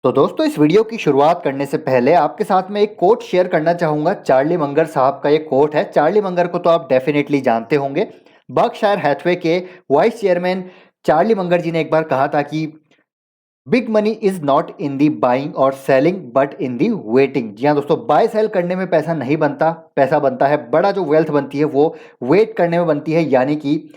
तो दोस्तों इस वीडियो की शुरुआत करने से पहले आपके साथ में एक कोट शेयर करना चाहूँगा। चार्ली मंगर साहब का ये कोट है। चार्ली मंगर को तो आप डेफिनेटली जानते होंगे। बर्कशायर हैथवे के vice chairman Charlie Munger ji ने एक बार कहा था कि big money is not in the buying और selling but in the waiting. जी हाँ दोस्तों, बाय सेल करने में पैसा नहीं बनता, पैसा बनता है, बड़ा जो वेल्थ बनती है वो वेट करने में बनती है। यानी कि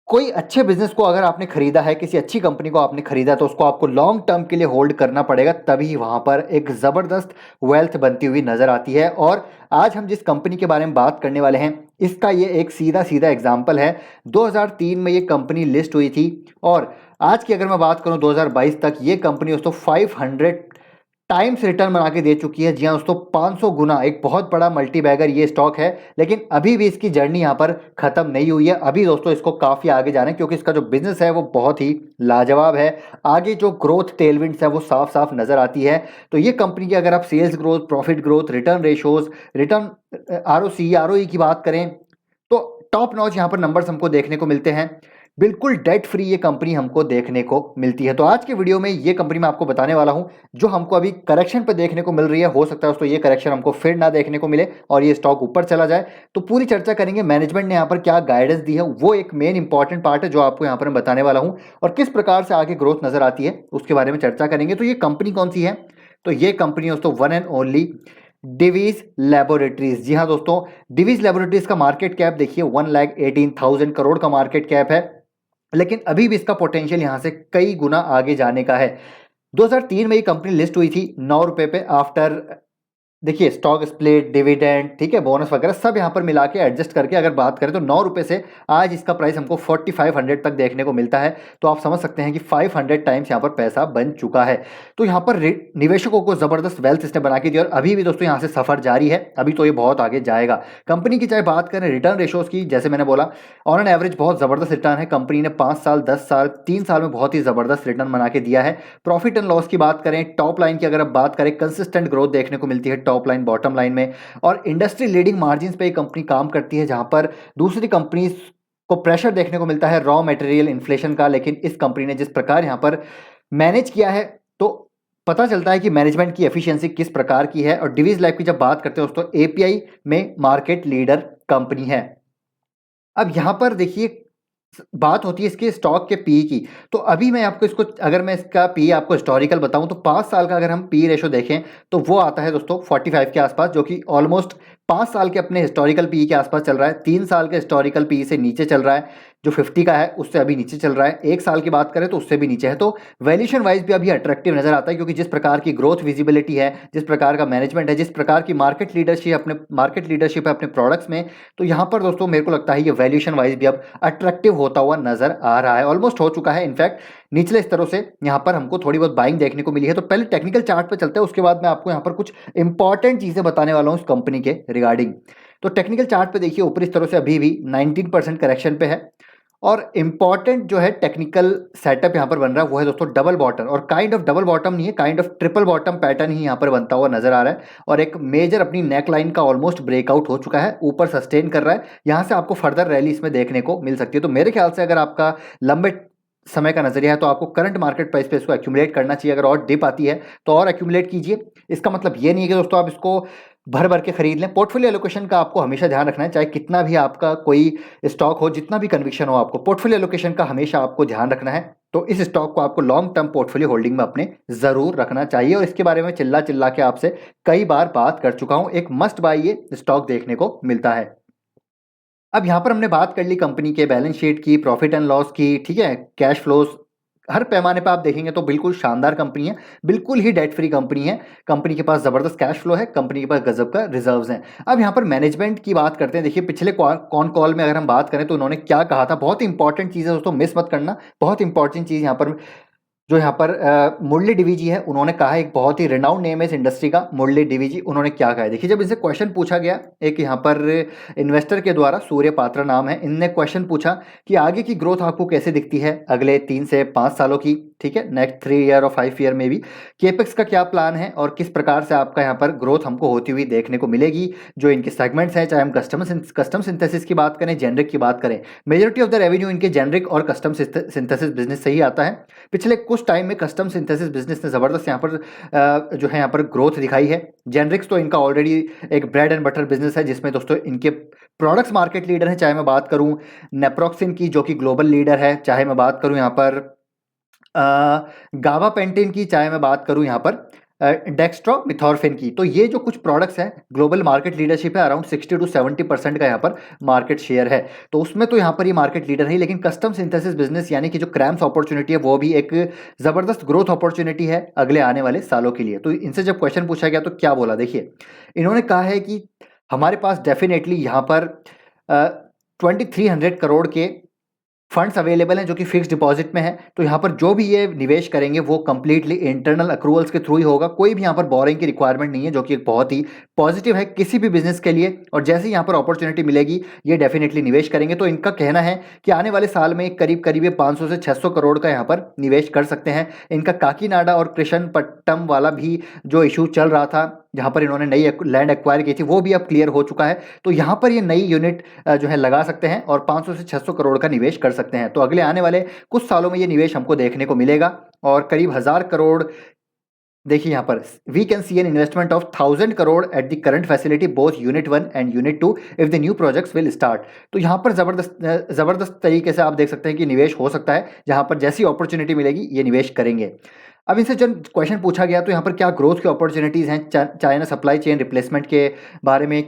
कोई अच्छे बिजनेस को अगर आपने खरीदा है, किसी अच्छी कंपनी को आपने खरीदा है, तो उसको आपको लॉन्ग टर्म के लिए होल्ड करना पड़ेगा, तभी वहां पर एक जबरदस्त वेल्थ बनती हुई नजर आती है। और आज हम जिस कंपनी के बारे में बात करने वाले हैं, इसका ये एक सीधा सीधा एग्जाम्पल है। 2003 में ये कंपनी लिस्ट हुई थी और आज की अगर मैं बात करूं 2022 तक ये कंपनी दोस्तों 500 टाइम्स रिटर्न बना के दे चुकी है। जी हाँ दोस्तों, 500 गुना, एक बहुत बड़ा मल्टी बैगर ये स्टॉक है। लेकिन अभी भी इसकी जर्नी यहाँ पर खत्म नहीं हुई है। अभी दोस्तों इसको काफ़ी आगे जाना है, क्योंकि इसका जो बिजनेस है वो बहुत ही लाजवाब है। आगे जो ग्रोथ टेलविंड्स है वो साफ साफ नजर आती है। तो ये कंपनी की अगर आप sales growth, profit growth, return ratios, return ROC, ROE की बात करें तो टॉप नॉच यहाँ पर नंबर्स हमको देखने को मिलते हैं। बिल्कुल डेट फ्री ये कंपनी हमको देखने को मिलती है। तो आज के वीडियो में ये कंपनी मैं आपको बताने वाला हूं जो हमको अभी करेक्शन पे देखने को मिल रही है। हो सकता है दोस्तों ये करेक्शन हमको फिर ना देखने को मिले और ये स्टॉक ऊपर चला जाए। तो पूरी चर्चा करेंगे, मैनेजमेंट ने यहाँ पर क्या गाइडेंस दी है, वो एक मेन इंपॉर्टेंट पार्ट है जो आपको यहाँ पर मैं बताने वाला हूँ। और किस प्रकार से आगे ग्रोथ नजर आती है उसके बारे में चर्चा करेंगे। तो ये कंपनी कौन सी है? तो ये कंपनी दोस्तों one and only Divi's laboratories. जी हाँ दोस्तों, डिवीज लेबोरेटरीज का मार्केट कैप देखिए 1,18,000 करोड़ का मार्केट कैप है। लेकिन अभी भी इसका पोटेंशियल यहां से कई गुना आगे जाने का है। 2003 में ये कंपनी लिस्ट हुई थी 9 रुपए पे। आफ्टर देखिए स्टॉक स्प्लिट, डिविडेंड, ठीक है, बोनस वगैरह सब यहाँ पर मिला के एडजस्ट करके अगर बात करें तो 9 रुपए से आज इसका प्राइस हमको 4500 तक देखने को मिलता है। तो आप समझ सकते हैं कि 500 टाइम्स यहाँ पर पैसा बन चुका है। तो यहाँ पर निवेशकों को जबरदस्त वेल्थ इसने बना के दी और अभी भी दोस्तों यहाँ से सफर जारी है। अभी तो ये बहुत आगे जाएगा। कंपनी की चाहे बात करें रिटर्न रेशोज की, जैसे मैंने बोला ऑन एन एवरेज बहुत जबरदस्त रिटर्न है। कंपनी ने 5 साल, 10 साल, 3 साल में बहुत ही जबरदस्त रिटर्न बना के दिया है। प्रॉफिट एंड लॉस की बात करें, टॉप लाइन की अगर आप बात करें, कंसिस्टेंट ग्रोथ देखने को मिलती है टॉप लाइन, बॉटम लाइन में। और इंडस्ट्री लीडिंग मार्जिन पे कंपनी काम करती है, जहां पर दूसरी कंपनी को प्रेशर देखने को मिलता है रॉ मटेरियल इन्फ्लेशन का। लेकिन इस कंपनी ने जिस प्रकार यहां पर मैनेज किया है, तो पता चलता है कि मैनेजमेंट की एफिशिएंसी किस प्रकार की है। और डिवीज लाइफ की जब बात करते हैं दोस्तों, एपीआई में मार्केट लीडर कंपनी है। अब यहां पर देखिए बात होती है इसके स्टॉक के पी की। तो अभी मैं आपको इसको, अगर मैं इसका पी आपको हिस्टोरिकल बताऊं तो 5 साल का अगर हम पी रेशो देखें तो वो आता है दोस्तों 45 के आसपास, जो कि ऑलमोस्ट 5 साल के अपने हिस्टोरिकल पी के आसपास चल रहा है। 3 साल के हिस्टोरिकल पी से नीचे चल रहा है, जो 50 का है उससे अभी नीचे चल रहा है। 1 साल की बात करें तो उससे भी नीचे है। तो वैल्यूएशन वाइज भी अभी अट्रैक्टिव नजर आता है, क्योंकि जिस प्रकार की ग्रोथ विजिबिलिटी है, जिस प्रकार का मैनेजमेंट है, जिस प्रकार की मार्केट लीडरशिप है अपने प्रोडक्ट्स में, तो यहाँ पर दोस्तों मेरे को लगता है ये वैल्यूएशन वाइज भी अब अट्रैक्टिव होता हुआ नजर आ रहा है। ऑलमोस्ट हो चुका है। इनफैक्ट निचले स्तरों से यहाँ पर हमको थोड़ी बहुत बाइंग देखने को मिली है। तो पहले टेक्निकल चार्ट पे चलते हैं, उसके बाद मैं आपको यहाँ पर कुछ इंपॉर्टेंट चीजें बताने वाला हूँ इस कंपनी के रिगार्डिंग। तो टेक्निकल चार्ट पे देखिए ऊपरी स्तरों से अभी भी 19% करेक्शन पे है। और इंपॉर्टेंट जो है टेक्निकल सेटअप यहाँ पर बन रहा है वो है दोस्तों डबल बॉटम। और काइंड ऑफ डबल बॉटम नहीं है, kind of triple bottom pattern ही यहाँ पर बनता हुआ नजर आ रहा है। और एक मेजर अपनी नेक लाइन का ऑलमोस्ट ब्रेकआउट हो चुका है, ऊपर सस्टेन कर रहा है। यहाँ से आपको फर्दर रैली इसमें देखने को मिल सकती है। तो मेरे ख्याल से अगर आपका लंबे समय का नजरिया है तो आपको करंट मार्केट प्राइस पे इसको एक्यूमुलेट करना चाहिए। अगर और डिप आती है तो और एक्यूमुलेट कीजिए। इसका मतलब ये नहीं है कि दोस्तों आप इसको भर भर के खरीद लें। पोर्टफोलियो एलोकेशन का आपको हमेशा ध्यान रखना है, चाहे कितना भी आपका कोई स्टॉक हो, जितना भी कन्विक्शन हो, आपको पोर्टफोलियो एलोकेशन का हमेशा आपको ध्यान रखना है। तो इस स्टॉक को आपको लॉन्ग टर्म पोर्टफोलियो होल्डिंग में अपने जरूर रखना चाहिए। और इसके बारे में चिल्ला चिल्ला के आपसे कई बार बात कर चुका हूं। एक मस्ट बाय ये स्टॉक देखने को मिलता है। अब यहां पर हमने बात कर ली कंपनी के बैलेंस शीट की, प्रॉफिट एंड लॉस की, ठीक है, कैश फ्लोज, हर पैमाने पर आप देखेंगे तो बिल्कुल शानदार कंपनी है, बिल्कुल ही डेट फ्री कंपनी है। कंपनी के पास जबरदस्त कैश फ्लो है, कंपनी के पास गजब का रिजर्व्स हैं। अब यहाँ पर मैनेजमेंट की बात करते हैं। देखिए पिछले कॉन कॉल में अगर हम बात करें तो उन्होंने क्या कहा था, बहुत इंपॉर्टेंट चीज़ है दोस्तों, मिस मत करना। बहुत इंपॉर्टेंट चीज़ यहाँ पर जो यहाँ पर मुरली डिवी जी है, उन्होंने कहा है, एक बहुत ही रिनाउंड नेम है इस इंडस्ट्री का, मुरली डिवी जी। उन्होंने क्या कहा है देखिए, जब इनसे क्वेश्चन पूछा गया, एक यहाँ पर इन्वेस्टर के द्वारा, सूर्य पात्रा नाम है, इनने क्वेश्चन पूछा कि आगे की ग्रोथ आपको कैसे दिखती है अगले 3 से 5 सालों की, ठीक है, नेक्स्ट 3 ईयर और 5 ईयर में भी, केपेक्स का क्या प्लान है और किस प्रकार से आपका यहाँ पर ग्रोथ हमको होती हुई देखने को मिलेगी। जो इनके सेगमेंट्स हैं, चाहे हम कस्टम सिंथेसिस की बात करें, जेनरिक की बात करें, मेजोरिटी ऑफ द रेवेन्यू इनके जेनरिक और कस्टम सिंथेसिस बिजनेस से ही आता है। पिछले कुछ कुछ टाइम में कस्टम सिंथेसिस बिजनेस ने ज़बरदस्त यहाँ पर जो है यहाँ पर ग्रोथ दिखाई है। जेनरिक्स तो इनका ऑलरेडी एक ब्रेड एंड बटर बिजनेस है, जिसमें दोस्तों इनके प्रोडक्ट्स मार्केट लीडर हैं। चाहे मैं बात करूँ नेप्रोक्सिन की जो कि ग्लोबल लीडर है, चाहे मैं बात करूँ यहाँ पर गाबापेंटिन की, चाहे मैं बात करूँ यहाँ पर डेक्स्ट्रोमिथॉर्फिन की, तो ये जो कुछ प्रोडक्ट्स हैं ग्लोबल मार्केट लीडरशिप है, अराउंड 60 to 70% का यहाँ पर मार्केट शेयर है। तो उसमें तो यहाँ पर ये मार्केट लीडर है, लेकिन कस्टम सिंथेसिस बिजनेस यानी कि जो क्रैम्स अपॉर्चुनिटी है वो भी एक ज़बरदस्त ग्रोथ अपॉर्चुनिटी है अगले आने वाले सालों के लिए। तो इनसे जब क्वेश्चन पूछा गया तो क्या बोला, देखिए इन्होंने कहा है कि हमारे पास डेफिनेटली यहाँ पर 2300 करोड़ के फंड्स अवेलेबल हैं जो कि फिक्स डिपॉजिट में है। तो यहाँ पर जो भी ये निवेश करेंगे वो कंप्लीटली इंटरनल अक्रूवल्स के थ्रू ही होगा, कोई भी यहाँ पर बोरिंग की रिक्वायरमेंट नहीं है, जो कि एक बहुत ही पॉजिटिव है किसी भी बिजनेस के लिए। और जैसे ही यहाँ पर अपॉर्चुनिटी मिलेगी ये डेफिनेटली निवेश करेंगे। तो इनका कहना है कि आने वाले साल में करीब करीब ये 500 से 600 करोड़ का यहाँ पर निवेश कर सकते हैं। इनका काकीनाडा और कृष्णपट्टम वाला भी जो इशू चल रहा था जहाँ पर इन्होंने नई लैंड एक्वायर की थी वो भी अब क्लियर हो चुका है। तो यहाँ पर ये नई यूनिट जो है लगा सकते हैं और 500 से 600 करोड़ का निवेश कर सकते हैं। तो अगले आने वाले कुछ सालों में ये निवेश हमको देखने को मिलेगा और करीब 1000 करोड़, देखिए यहाँ पर we can see an investment of 1000 crore at the current facility both unit 1 and unit 2 if the new projects will start. तो यहाँ पर जबरदस्त तरीके से आप देख सकते हैं कि निवेश हो सकता है, जहाँ पर जैसी अपॉर्चुनिटी मिलेगी ये निवेश करेंगे। अब इनसे जब क्वेश्चन पूछा गया तो यहाँ पर क्या ग्रोथ की अपॉर्चुनिटीज़ हैं, चाइना सप्लाई चेन रिप्लेसमेंट के बारे में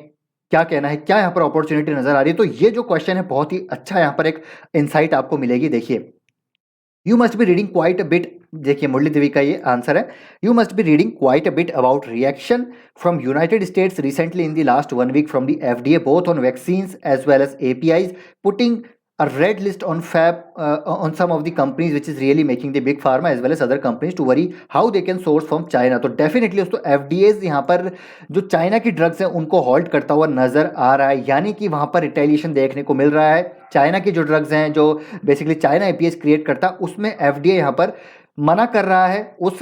क्या कहना है, क्या यहाँ पर अपॉर्चुनिटी नजर आ रही है। तो ये जो क्वेश्चन है बहुत ही अच्छा यहाँ पर एक इंसाइट आपको मिलेगी। देखिए you must be reading quite a bit, देखिए मुरली देवी का ये आंसर है, you must be reading quite a bit about reaction from United States recently in the last 1 week from the FDA both on vaccines as well as APIs putting a red list on on some of the companies which is really making the big pharma as well as other companies to worry how they can source from China। तो definitely दोस्तों FDAs यहाँ पर जो China की drugs हैं उनको halt करता हुआ नजर आ रहा है, यानी कि वहाँ पर रिटेलिएशन देखने को मिल रहा है। चाइना की जो ड्रग्स हैं जो बेसिकली चाइना APIs क्रिएट करता है उसमें FDA यहाँ पर मना कर रहा है उस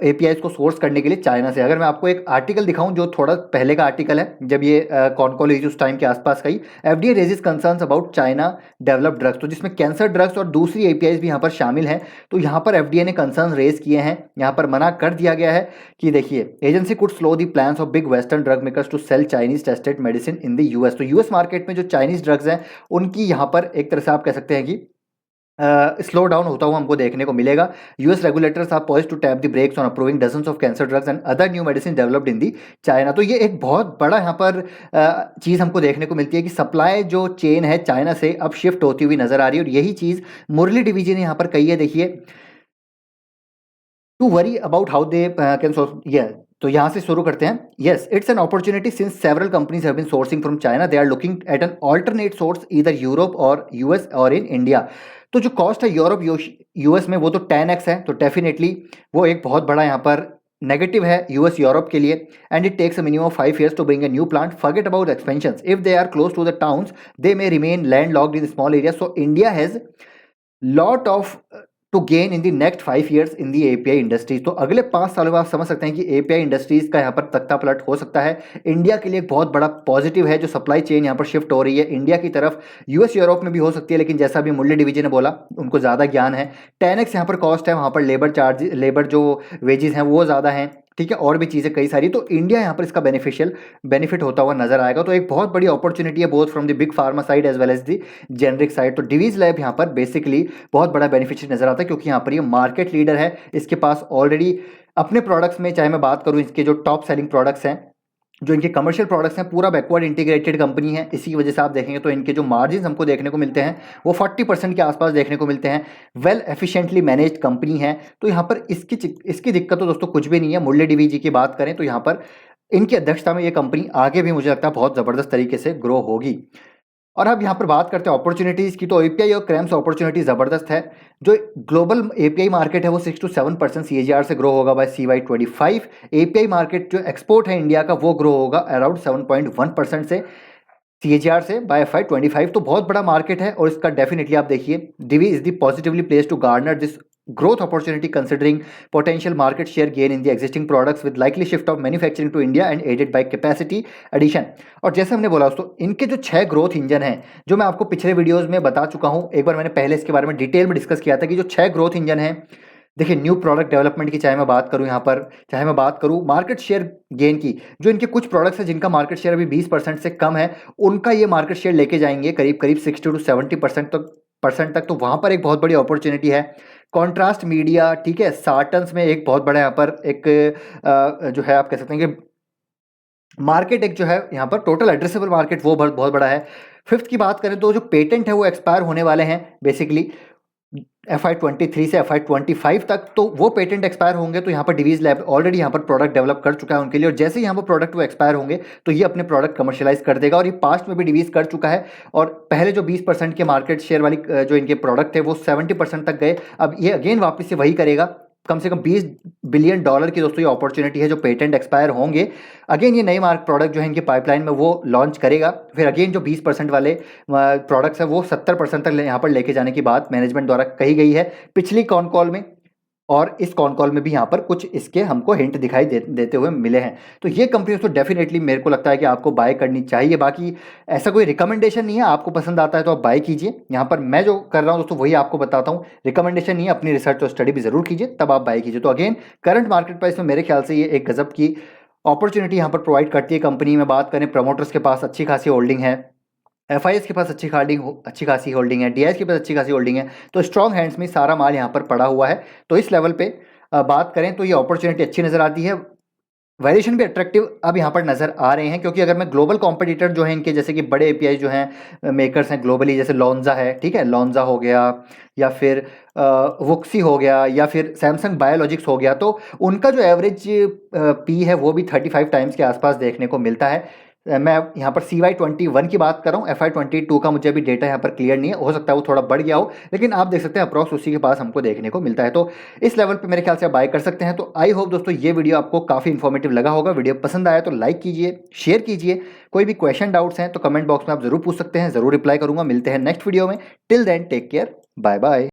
APIs को सोर्स करने के लिए चाइना से। अगर मैं आपको एक आर्टिकल दिखाऊं जो थोड़ा पहले का आर्टिकल है, जब ये कॉल हुई उस टाइम के आसपास का ही, FDA raises concerns about China developed drugs, तो जिसमें कैंसर ड्रग्स और दूसरी APIs भी यहाँ पर शामिल हैं। तो यहाँ पर FDA ने कंसर्न रेज किए हैं, यहाँ पर मना कर दिया गया है कि देखिए agency could slow the plans of big western drug makers to sell Chinese tested medicine in the US। तो US मार्केट में जो चाइनीज ड्रग्स हैं उनकी यहाँ पर एक तरह से आप कह सकते हैं कि स्लो डाउन होता हुआ हमको देखने को मिलेगा। US regulators are poised to tap the brakes on approving dozens of cancer drugs and other new medicine developed in the China. तो ये एक बहुत बड़ा यहाँ पर चीज़ हमको देखने को मिलती है कि सप्लाई जो चेन है चाइना से अब शिफ्ट होती हुई नजर आ रही है। और यही चीज़ मुरली डिवीजी ने यहाँ पर कही है, देखिए to worry about how they can source. तो यहाँ से शुरू करते हैं। Yes it's an opportunity since several companies have been sourcing from China, they are looking at an alternate source either Europe और US और इन इंडिया। तो जो कॉस्ट है यूरोप US में वो तो 10x है, तो डेफिनेटली वो एक बहुत बड़ा यहाँ पर नेगेटिव है US यूरोप के लिए। And it takes a minimum 5 years to bring a new plant, forget about expansions, if they are close to the towns they may remain landlocked in small area. So India has lot of to gain in the next 5 years in the API industries. तो अगले 5 सालों में आप समझ सकते हैं कि API industries का यहाँ पर तख्ता पलट हो सकता है। इंडिया के लिए एक बहुत बड़ा पॉजिटिव है जो सप्लाई चेन यहाँ पर शिफ्ट हो रही है इंडिया की तरफ। US यूरोप में भी हो सकती है, लेकिन जैसा भी मुरली डिवीजन ने बोला उनको ज़्यादा ज्ञान है। 10x यहाँ पर कॉस्ट है, वहाँ पर लेबर जो वेजेस हैं वो ज़्यादा हैं, ठीक है, और भी चीज़ें कई सारी। तो इंडिया यहाँ पर इसका बेनिफिट होता हुआ नजर आएगा। तो एक बहुत बड़ी अपॉर्चुनिटी है both from the big pharma side as well as the generic side. तो डिवीज लैब यहाँ पर बेसिकली बहुत बड़ा बेनिफिशियरी नजर आता है क्योंकि यहाँ पर ये मार्केट लीडर है। इसके पास ऑलरेडी अपने प्रोडक्ट्स में, चाहे मैं बात करूँ इसके जो टॉप सेलिंग प्रोडक्ट्स हैं, जो इनके कमर्शियल प्रोडक्ट्स हैं, पूरा बैकवर्ड इंटीग्रेटेड कंपनी है। इसी की वजह से आप देखेंगे तो इनके जो मार्जिन हमको देखने को मिलते हैं वो 40% के आसपास देखने को मिलते हैं। वेल एफिशिएंटली मैनेज्ड कंपनी है। तो यहाँ पर इसकी दिक्कत तो दोस्तों कुछ भी नहीं है। मुरली डिवीजी की बात करें तो यहाँ पर इनकी अध्यक्षता में ये कंपनी आगे भी मुझे लगता है बहुत ज़बरदस्त तरीके से ग्रो होगी। और अब यहाँ पर बात करते हैं अपॉर्चुनिटीज़ की, तो API और क्रैम्स अपॉर्चुनिटी ज़बरदस्त है। जो ग्लोबल API मार्केट है वो 6 to 7% CAGR से ग्रो होगा बाय CY 25। API मार्केट जो एक्सपोर्ट है इंडिया का वो ग्रो होगा अराउंड 7.1% से CAGR से बाय FY 25। तो बहुत बड़ा मार्केट है और इसका डेफिनेटली आप देखिए Divi is the positively place to garner this growth opportunity considering potential market share gain in the existing products with likely shift of manufacturing to India and aided by capacity addition। और जैसे हमने बोला दोस्तों इनके जो 6 growth engine हैं जो मैं आपको पिछले वीडियोस में बता चुका हूं, एक बार मैंने पहले इसके बारे में डिटेल में डिस्कस किया था कि जो 6 ग्रोथ इंजन हैं देखिए न्यू प्रोडक्ट डेवलपमेंट की चाहे मैं बात करूँ यहाँ पर, चाहे मैं बात करूँ मार्केट शेयर गेन की, जो इनके कुछ प्रोडक्ट्स हैं जिनका मार्केट शेयर अभी 20% से कम है, उनका ये मार्केट शेयर लेके जाएंगे करीब करीब 60 टू 70% तक, तो वहाँ पर एक बहुत बड़ी अपॉर्चुनिटी है। कॉन्ट्रास्ट मीडिया, ठीक है, सार्टन्स में एक बहुत बड़ा यहाँ पर एक जो है आप कह सकते हैं कि मार्केट एक जो है यहाँ पर टोटल एड्रेसेबल मार्केट वो बहुत बड़ा है। फिफ्थ की बात करें तो जो पेटेंट है वो एक्सपायर होने वाले हैं बेसिकली FY23 से FY25 तक, तो वो पेटेंट एक्सपायर होंगे तो यहाँ पर डिवीज लैब ऑलरेडी यहाँ पर प्रोडक्ट डेवलप कर चुका है उनके लिए, और जैसे ही यहाँ पर प्रोडक्ट वो एक्सपायर होंगे तो ये अपने प्रोडक्ट कमर्शियलाइज कर देगा, और ये पास्ट में भी डिवीज कर चुका है। और पहले जो 20% के मार्केट शेयर वाली जो इनके प्रोडक्ट थे वो 70% तक गए, अब ये अगेन वापस से वही करेगा। कम से कम $20 बिलियन की दोस्तों ये अपॉर्चुनिटी है जो पेटेंट एक्सपायर होंगे। अगेन ये नए मार्क प्रोडक्ट जो है इनके पाइपलाइन में वो लॉन्च करेगा, फिर अगेन जो 20% वाले प्रोडक्ट्स है वो 70% तक यहाँ पर लेके जाने की बात मैनेजमेंट द्वारा कही गई है पिछली कॉन कॉल में, और इस कॉन कॉल में भी यहाँ पर कुछ इसके हमको हिंट दिखाई देते हुए मिले हैं। तो ये कंपनी तो डेफिनेटली मेरे को लगता है कि आपको बाय करनी चाहिए। बाकी ऐसा कोई रिकमेंडेशन नहीं है, आपको पसंद आता है तो आप बाय कीजिए। यहाँ पर मैं जो कर रहा हूँ दोस्तों वही आपको बताता हूँ, रिकमेंडेशन नहीं है, अपनी रिसर्च और स्टडी भी जरूर कीजिए तब आप बाय कीजिए। तो अगेन करंट मार्केट प्राइस में मेरे ख्याल से ये एक गजब की अपॉर्चुनिटी यहाँ पर प्रोवाइड करती है कंपनी। में बात करें प्रमोटर्स के पास अच्छी खासी होल्डिंग है, FIS के पास अच्छी खासी होल्डिंग है, DIS के पास अच्छी खासी होल्डिंग है, तो स्ट्रॉन्ग हैंड्स में सारा माल यहाँ पर पड़ा हुआ है। तो इस लेवल पे बात करें तो ये अपॉर्चुनिटी अच्छी नज़र आती है, वैल्यूएशन भी अट्रैक्टिव अब यहाँ पर नज़र आ रहे हैं। क्योंकि अगर मैं ग्लोबल कॉम्पिटिटर जो है इनके, जैसे कि बड़े API जो हैं मेकर्स हैं ग्लोबली, जैसे लॉन्जा है, ठीक है, लॉन्जा हो गया, या फिर वुक्सी हो गया, या फिर सैमसंग बायोलॉजिक्स हो गया, तो उनका जो एवरेज P है वो भी 35 टाइम्स के आसपास देखने को मिलता है। मैं यहाँ पर CY21 की बात कर रहा हूँ, FY22 का मुझे अभी डेटा यहाँ पर क्लियर नहीं है, हो सकता है वो थोड़ा बढ़ गया हो, लेकिन आप देख सकते हैं अप्रॉक्स उसी के पास हमको देखने को मिलता है। तो इस लेवल पे मेरे ख्याल से आप बाय कर सकते हैं। तो आई होप दोस्तों ये वीडियो आपको काफ़ी इन्फॉर्मेटिव लगा होगा। वीडियो पसंद आया तो लाइक कीजिए, शेयर कीजिए। कोई भी क्वेश्चन डाउट्स हैं तो कमेंट बॉक्स में आप जरूर पूछ सकते हैं, जरूर रिप्लाई करूंगा। मिलते हैं नेक्स्ट वीडियो में, till then take care, bye bye.